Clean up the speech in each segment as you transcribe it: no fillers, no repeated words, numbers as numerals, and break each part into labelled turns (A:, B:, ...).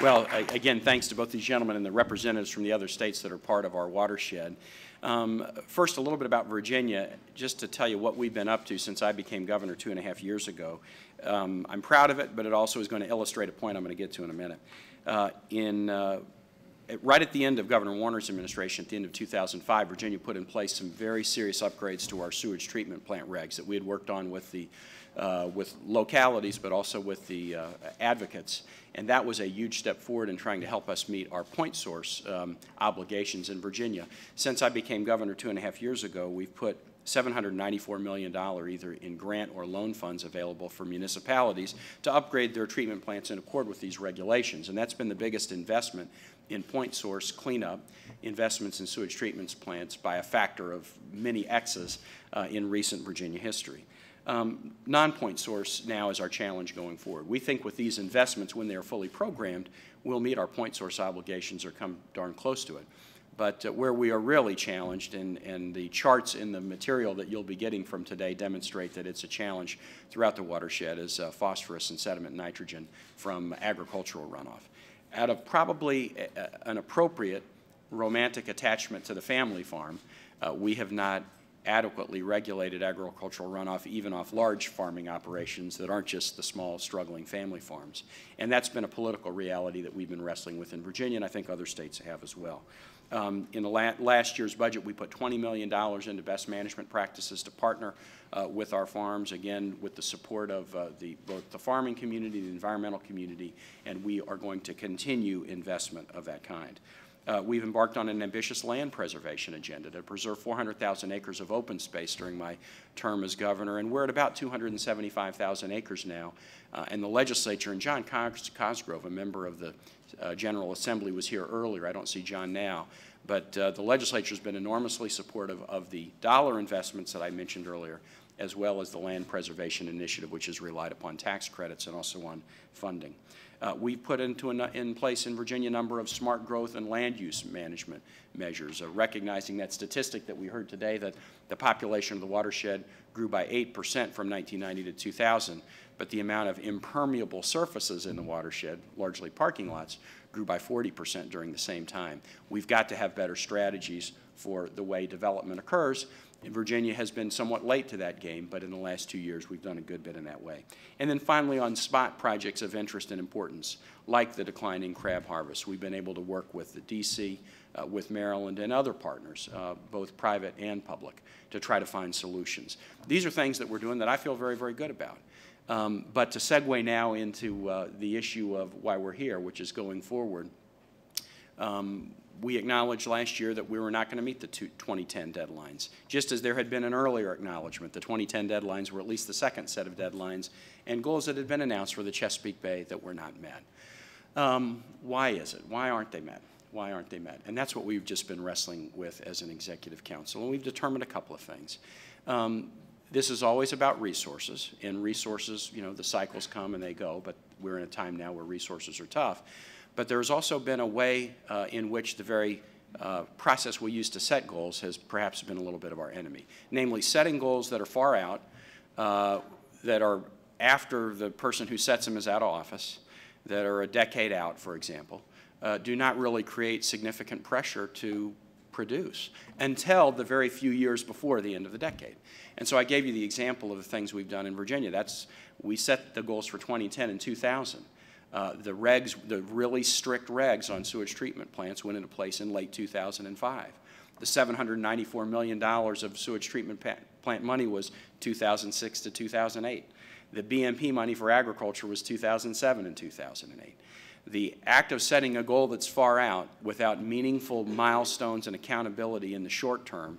A: Well, again, thanks to both these gentlemen and the representatives from the other states that are part of our watershed. First, a little bit about Virginia, just to tell you what we've been up to since I became governor 2.5 years ago. I'm proud of it, but it also is going to illustrate a point I'm going to get to in a minute. Right at the end of Governor Warner's administration, at the end of 2005, Virginia put in place some very serious upgrades to our sewage treatment plant regs that we had worked on with the with localities, but also with the advocates. And that was a huge step forward in trying to help us meet our point source obligations in Virginia. Since I became governor 2.5 years ago, we've put $794 million either in grant or loan funds available for municipalities to upgrade their treatment plants in accord with these regulations. And that's been the biggest investment in point source cleanup, investments in sewage treatment plants by a factor of many X's in recent Virginia history. Non-point source now is our challenge going forward. We think with these investments, when they are fully programmed, we'll meet our point source obligations or come darn close to it. But where we are really challenged, and the charts in the material that you'll be getting from today demonstrate that it's a challenge throughout the watershed, is phosphorus and sediment nitrogen from agricultural runoff. Out of probably an appropriate romantic attachment to the family farm, we have not adequately regulated agricultural runoff even off large farming operations that aren't just the small struggling family farms. And that's been a political reality that we've been wrestling with in Virginia, and I think other states have as well. In the last year's budget, we put $20 million into best management practices to partner with our farms, again, with the support of both the farming community, the environmental community, and we are going to continue investment of that kind. We've embarked on an ambitious land preservation agenda to preserve 400,000 acres of open space during my term as governor, and we're at about 275,000 acres now. And the legislature, and John Cosgrove, a member of the General Assembly, was here earlier. I don't see John now. But the legislature has been enormously supportive of the dollar investments that I mentioned earlier, as well as the land preservation initiative, which has relied upon tax credits and also on funding. We've put in place in Virginia a number of smart growth and land use management measures, recognizing that statistic that we heard today, that the population of the watershed grew by 8% from 1990 to 2000, but the amount of impermeable surfaces in the watershed, largely parking lots, grew by 40% during the same time. We've got to have better strategies for the way development occurs. And Virginia has been somewhat late to that game, but in the last 2 years we've done a good bit in that way. And then finally, on spot projects of interest and importance, like the declining crab harvest, we've been able to work with the D.C., with Maryland and other partners, both private and public, to try to find solutions. These are things that we're doing that I feel very, very good about. But to segue now into the issue of why we're here, which is going forward, we acknowledged last year that we were not going to meet the 2010 deadlines, just as there had been an earlier acknowledgement. The 2010 deadlines were at least the second set of deadlines and goals that had been announced for the Chesapeake Bay that were not met. Why is it? Why aren't they met? Why aren't they met? And that's what we've just been wrestling with as an executive council, and we've determined a couple of things. This is always about resources, and resources, you know, the cycles come and they go, but we're in a time now where resources are tough. But there's also been a way in which the very process we use to set goals has perhaps been a little bit of our enemy, namely setting goals that are far out, that are after the person who sets them is out of office, that are a decade out, for example, do not really create significant pressure to produce until the very few years before the end of the decade. And so I gave you the example of the things we've done in Virginia. We set the goals for 2010 and 2000. The really strict regs on sewage treatment plants went into place in late 2005. The $794 million of sewage treatment plant money was 2006 to 2008. The BMP money for agriculture was 2007 and 2008. The act of setting a goal that's far out without meaningful milestones and accountability in the short term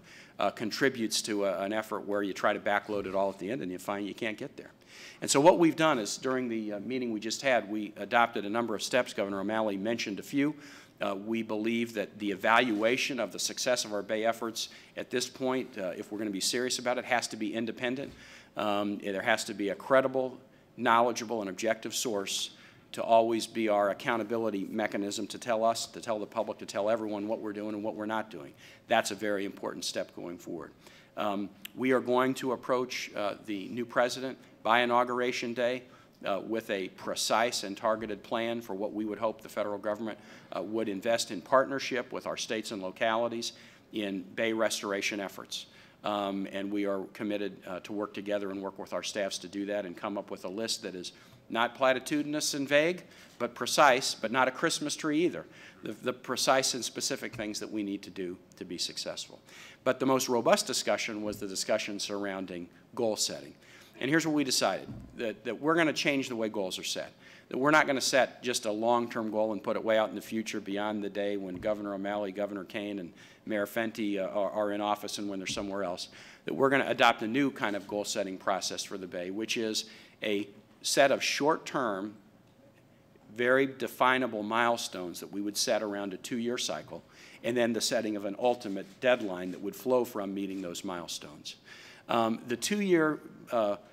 A: contributes to an effort where you try to backload it all at the end and you find you can't get there. And so what we've done is, during the meeting we just had, we adopted a number of steps. Governor O'Malley mentioned a few. We believe that the evaluation of the success of our Bay efforts at this point, if we're going to be serious about it, has to be independent. There has to be a credible, knowledgeable, and objective source to always be our accountability mechanism to tell us, to tell the public, to tell everyone what we're doing and what we're not doing. That's a very important step going forward. We are going to approach the new president by Inauguration Day with a precise and targeted plan for what we would hope the federal government would invest in partnership with our states and localities in bay restoration efforts. And we are committed to work together and work with our staffs to do that and come up with a list that is not platitudinous and vague, but precise, but not a Christmas tree either. The precise and specific things that we need to do to be successful. But the most robust discussion was the discussion surrounding goal setting. And here's what we decided, that we're going to change the way goals are set. That we're not going to set just a long-term goal and put it way out in the future beyond the day when Governor O'Malley, Governor Kaine, and Mayor Fenty are in office and when they're somewhere else. That we're going to adopt a new kind of goal-setting process for the Bay, which is a set of short-term, very definable milestones that we would set around a 2-year cycle, and then the setting of an ultimate deadline that would flow from meeting those milestones. The 2-year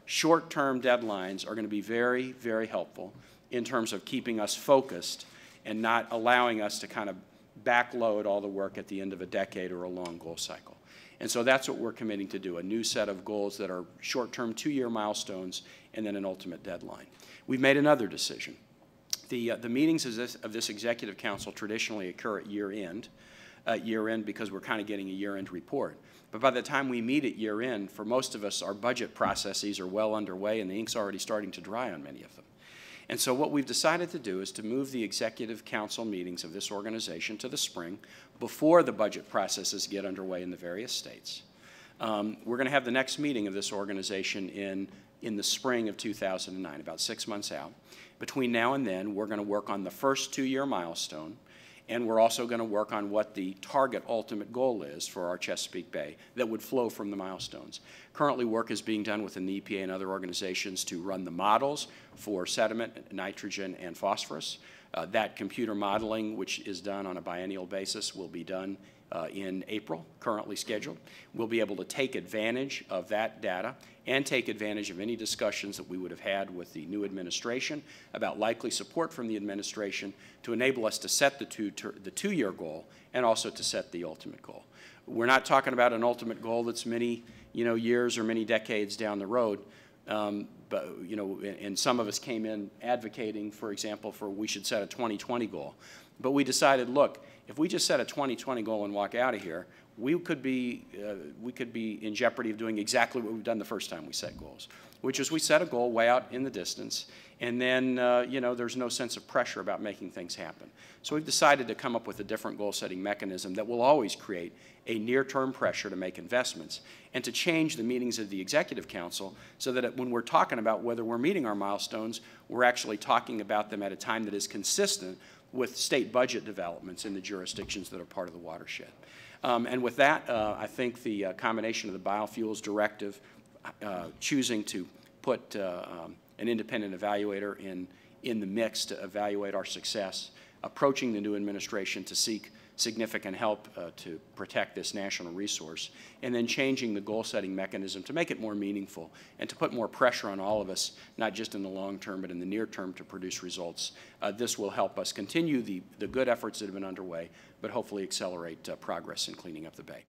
A: short-term deadlines are going to be very, very helpful in terms of keeping us focused and not allowing us to kind of backload all the work at the end of a decade or a long goal cycle. And so that's what we're committing to do, a new set of goals that are short-term 2-year milestones and then an ultimate deadline. We've made another decision. The meetings of this Executive Council traditionally occur at year-end because we're kind of getting a year-end report. But by the time we meet at year-end, for most of us, our budget processes are well underway and the ink's already starting to dry on many of them. And so what we've decided to do is to move the Executive Council meetings of this organization to the spring before the budget processes get underway in the various states. We're going to have the next meeting of this organization in the spring of 2009, about 6 months out. Between now and then, we're going to work on the first 2-year milestone, and we're also going to work on what the target ultimate goal is for our Chesapeake Bay that would flow from the milestones. Currently, work is being done within the EPA and other organizations to run the models for sediment, nitrogen, and phosphorus. That computer modeling, which is done on a biennial basis, will be done in April, currently scheduled. We'll be able to take advantage of that data and take advantage of any discussions that we would have had with the new administration about likely support from the administration to enable us to set the 2-year goal and also to set the ultimate goal. We're not talking about an ultimate goal that's many years or many decades down the road. But, and some of us came in advocating, for example, for we should set a 2020 goal. But we decided, look, if we just set a 2020 goal and walk out of here, we could be in jeopardy of doing exactly what we've done the first time we set goals, which is we set a goal way out in the distance, and then there's no sense of pressure about making things happen. So we've decided to come up with a different goal-setting mechanism that will always create a near-term pressure to make investments and to change the meetings of the Executive Council so that when we're talking about whether we're meeting our milestones, we're actually talking about them at a time that is consistent with state budget developments in the jurisdictions that are part of the watershed. And with that, I think the combination of the biofuels directive, choosing to put an independent evaluator in the mix to evaluate our success, approaching the new administration to seek significant help to protect this national resource, and then changing the goal-setting mechanism to make it more meaningful and to put more pressure on all of us, not just in the long term, but in the near term to produce results. This will help us continue the good efforts that have been underway, but hopefully accelerate progress in cleaning up the Bay.